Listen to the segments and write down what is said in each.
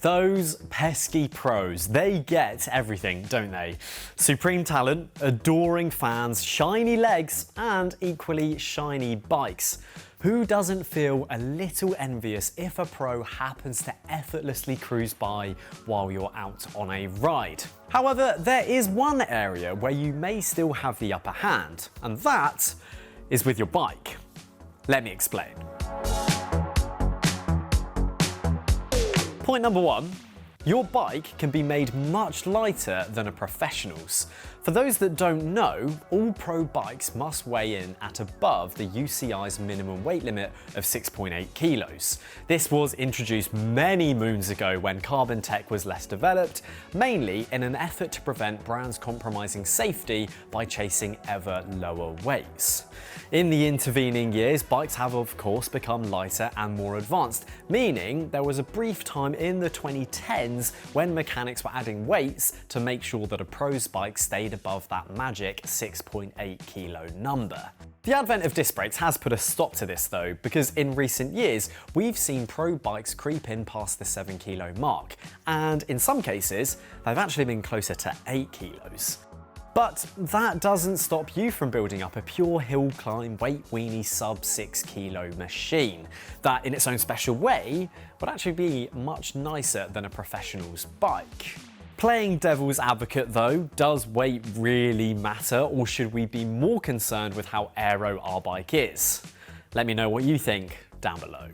Those pesky pros, they get everything, don't they? Supreme talent, adoring fans, shiny legs, and equally shiny bikes. Who doesn't feel a little envious if a pro happens to effortlessly cruise by while you're out on a ride? However, there is one area where you may still have the upper hand, and that is with your bike. Let me explain. Point number one, your bike can be made much lighter than a professional's. For those that don't know, all pro bikes must weigh in at above the UCI's minimum weight limit of 6.8 kilos. This was introduced many moons ago when carbon tech was less developed, mainly in an effort to prevent brands compromising safety by chasing ever lower weights. In the intervening years, bikes have of course become lighter and more advanced, meaning there was a brief time in the 2010s when mechanics were adding weights to make sure that a pro's bike stayed above that magic 6.8 kilo number. The advent of disc brakes has put a stop to this though, because in recent years we've seen pro bikes creep in past the 7 kilo mark, and in some cases they've actually been closer to 8 kilos. But that doesn't stop you from building up a pure hill climb weight weenie sub 6 kilo machine that in its own special way would actually be much nicer than a professional's bike. Playing devil's advocate though, does weight really matter, or should we be more concerned with how aero our bike is? Let me know what you think down below.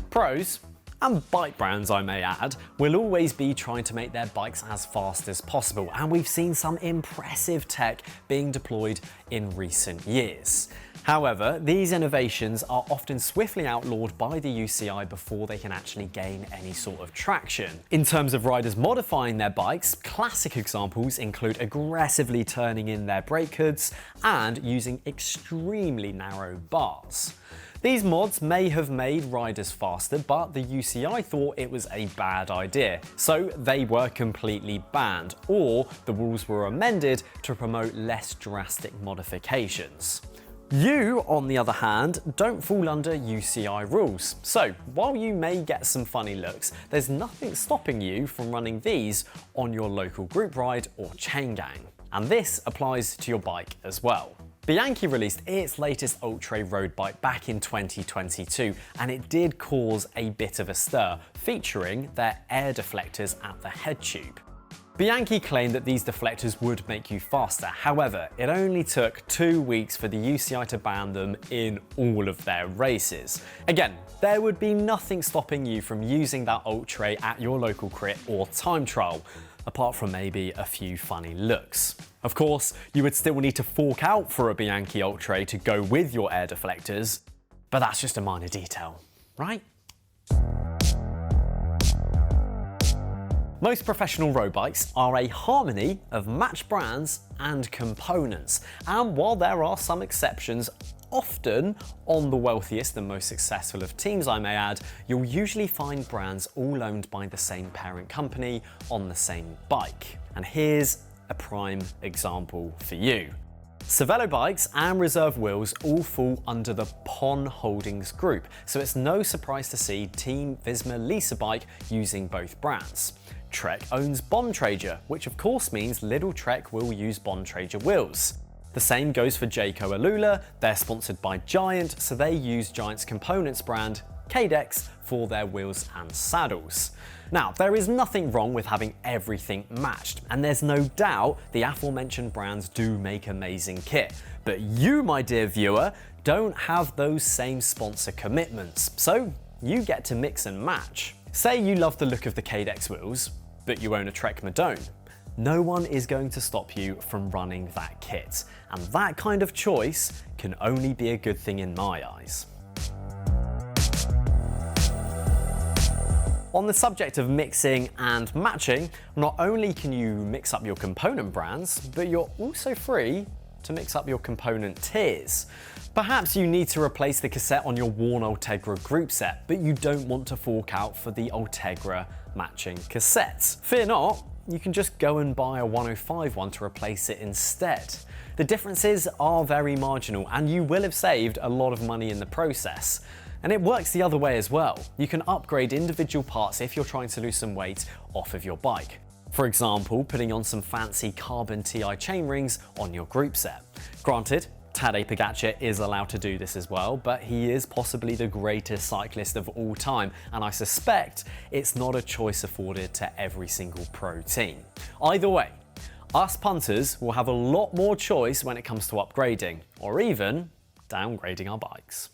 Pros, and bike brands I may add, will always be trying to make their bikes as fast as possible, and we've seen some impressive tech being deployed in recent years. However, these innovations are often swiftly outlawed by the UCI before they can actually gain any sort of traction. In terms of riders modifying their bikes, classic examples include aggressively turning in their brake hoods and using extremely narrow bars. These mods may have made riders faster, but the UCI thought it was a bad idea, so they were completely banned, or the rules were amended to promote less drastic modifications. You, on the other hand, don't fall under UCI rules. So, while you may get some funny looks, there's nothing stopping you from running these on your local group ride or chain gang. And this applies to your bike as well. Bianchi released its latest ultra road bike back in 2022, and it did cause a bit of a stir, featuring their air deflectors at the head tube. Bianchi claimed that these deflectors would make you faster. However, it only took 2 weeks for the UCI to ban them in all of their races. Again, there would be nothing stopping you from using that ultra at your local crit or time trial, apart from maybe a few funny looks. Of course, you would still need to fork out for a Bianchi ultra to go with your air deflectors, but that's just a minor detail, right? Most professional road bikes are a harmony of matched brands and components, and while there are some exceptions, often on the wealthiest and most successful of teams I may add, you'll usually find brands all owned by the same parent company on the same bike. And here's a prime example for you. Cervelo bikes and Reserve wheels all fall under the Pon Holdings group, so it's no surprise to see Team Visma lease a bike using both brands. Trek owns Bontrager, which of course means Little Trek will use Bontrager wheels. The same goes for Jayco Alula, they're sponsored by Giant, so they use Giant's components brand, Cadex, for their wheels and saddles. Now, there is nothing wrong with having everything matched, and there's no doubt the aforementioned brands do make amazing kit. But you, my dear viewer, don't have those same sponsor commitments, so you get to mix and match. Say you love the look of the Cadex wheels, but you own a Trek Madone. No one is going to stop you from running that kit, and that kind of choice can only be a good thing in my eyes. On the subject of mixing and matching, not only can you mix up your component brands, but you're also free to mix up your component tiers. Perhaps you need to replace the cassette on your worn Ultegra group set, but you don't want to fork out for the Ultegra matching cassettes. Fear not, you can just go and buy a 105 one to replace it instead. The differences are very marginal, and you will have saved a lot of money in the process. And it works the other way as well. You can upgrade individual parts if you're trying to lose some weight off of your bike. For example, putting on some fancy carbon TI chainrings on your group set. Granted, Tadej Pogačar is allowed to do this as well, but he is possibly the greatest cyclist of all time, and I suspect it's not a choice afforded to every single pro team. Either way, us punters will have a lot more choice when it comes to upgrading, or even downgrading our bikes.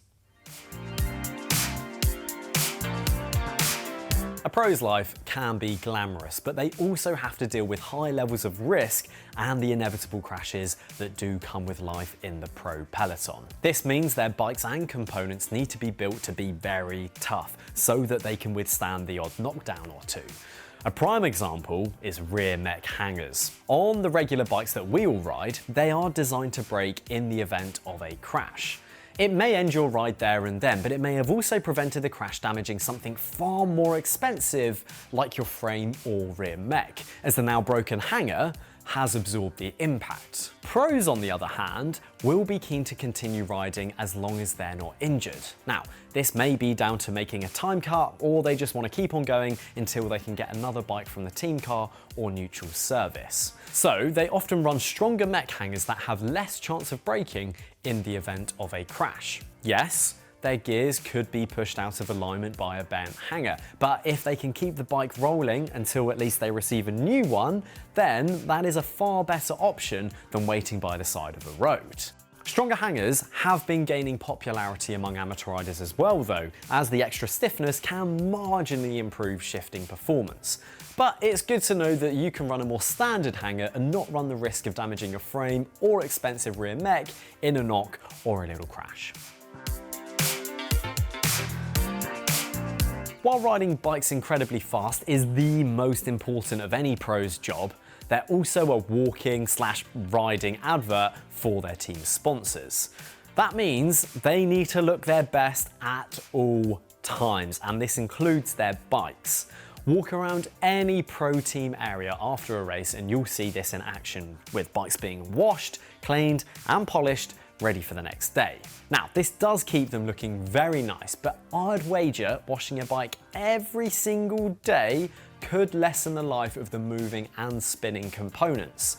A pro's life can be glamorous, but they also have to deal with high levels of risk and the inevitable crashes that do come with life in the pro peloton. This means their bikes and components need to be built to be very tough so that they can withstand the odd knockdown or two. A prime example is rear mech hangers. On the regular bikes that we all ride, they are designed to break in the event of a crash. It may end your ride there and then, but it may have also prevented the crash damaging something far more expensive like your frame or rear mech, as the now broken hanger has absorbed the impact. Pros, on the other hand, will be keen to continue riding as long as they're not injured. Now, this may be down to making a time cut, or they just want to keep on going until they can get another bike from the team car or neutral service. So they often run stronger mech hangers that have less chance of breaking in the event of a crash. Yes, their gears could be pushed out of alignment by a bent hanger, but if they can keep the bike rolling until at least they receive a new one, then that is a far better option than waiting by the side of a road. Stronger hangers have been gaining popularity among amateur riders as well though, as the extra stiffness can marginally improve shifting performance. But it's good to know that you can run a more standard hanger and not run the risk of damaging your frame or expensive rear mech in a knock or a little crash. While riding bikes incredibly fast is the most important of any pro's job, they're also a walking/riding advert for their team sponsors. That means they need to look their best at all times, and this includes their bikes. Walk around any pro team area after a race and you'll see this in action, with bikes being washed, cleaned and polished, ready for the next day. Now, this does keep them looking very nice, but I'd wager washing a bike every single day could lessen the life of the moving and spinning components.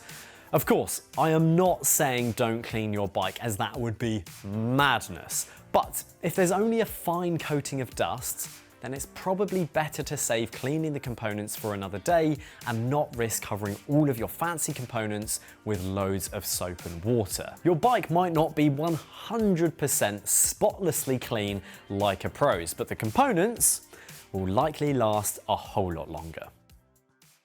Of course, I am not saying don't clean your bike, as that would be madness, but if there's only a fine coating of dust, then it's probably better to save cleaning the components for another day and not risk covering all of your fancy components with loads of soap and water. Your bike might not be 100% spotlessly clean like a pro's, but the components will likely last a whole lot longer.